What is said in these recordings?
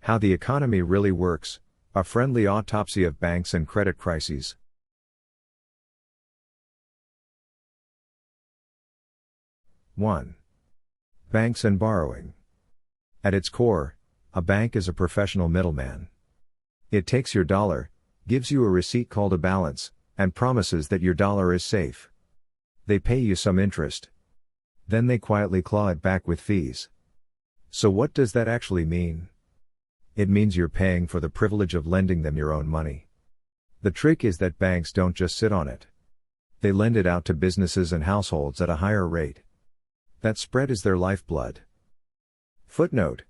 How the economy really works, a friendly autopsy of banks and credit crises. 1. Banks and borrowing. At its core, a bank is a professional middleman. It takes your dollar, gives you a receipt called a balance, and promises that your dollar is safe. They pay you some interest. Then they quietly claw it back with fees. So what does that actually mean? It means you're paying for the privilege of lending them your own money. The trick is that banks don't just sit on it. They lend it out to businesses and households at a higher rate. That spread is their lifeblood. Footnote.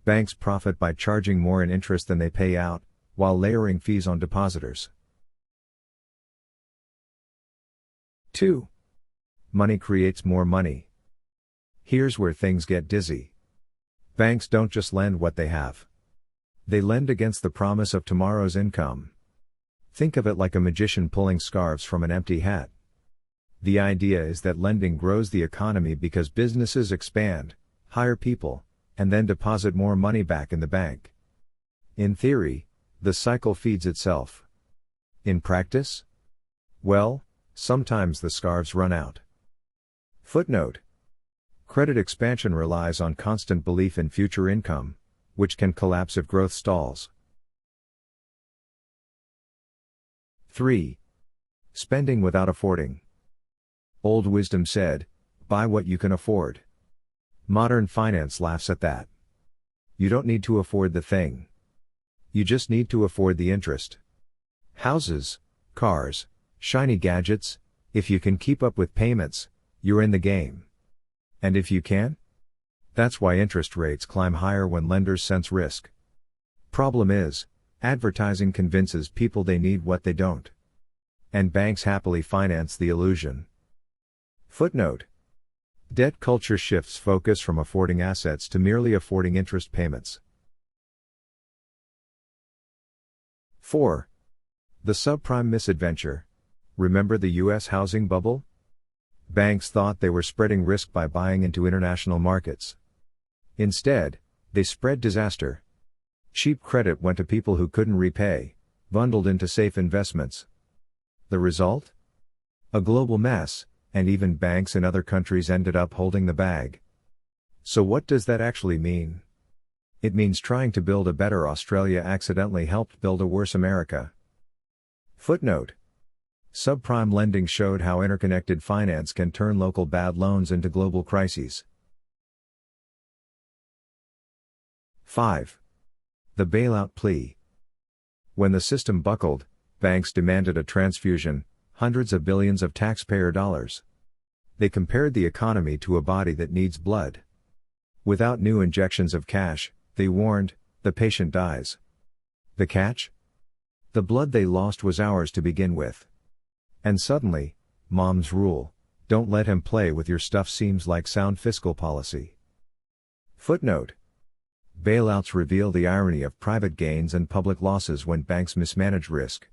Banks profit by charging more in interest than they pay out, while layering fees on depositors. 2. Money creates more money. Here's where things get dizzy. Banks don't just lend what they have. They lend against the promise of tomorrow's income. Think of it like a magician pulling scarves from an empty hat. The idea is that lending grows the economy because businesses expand, hire people, and then deposit more money back in the bank. In theory, the cycle feeds itself. In practice? Well, sometimes the scarves run out. Footnote. Credit expansion relies on constant belief in future income, which can collapse if growth stalls. 3. Spending without affording. Old wisdom said, buy what you can afford. Modern finance laughs at that. You don't need to afford the thing. You just need to afford the interest. Houses, cars, shiny gadgets, if you can keep up with payments, you're in the game. And if you can't? That's why interest rates climb higher when lenders sense risk. Problem is, advertising convinces people they need what they don't. And banks happily finance the illusion. Footnote. Debt culture shifts focus from affording assets to merely affording interest payments. 4. The subprime misadventure. Remember the U.S. housing bubble? Banks thought they were spreading risk by buying into international markets. Instead, they spread disaster. Cheap credit went to people who couldn't repay, bundled into safe investments. The result? A global mess, and even banks in other countries ended up holding the bag. So what does that actually mean? It means trying to build a better Australia accidentally helped build a worse America. Footnote. Subprime lending showed how interconnected finance can turn local bad loans into global crises. 5. The bailout plea. When the system buckled, banks demanded a transfusion, hundreds of billions of taxpayer dollars. They compared the economy to a body that needs blood. Without new injections of cash, they warned, the patient dies. The catch? The blood they lost was ours to begin with. And suddenly, mom's rule, don't let him play with your stuff seems like sound fiscal policy. Footnote. Bailouts reveal the irony of private gains and public losses when banks mismanage risk.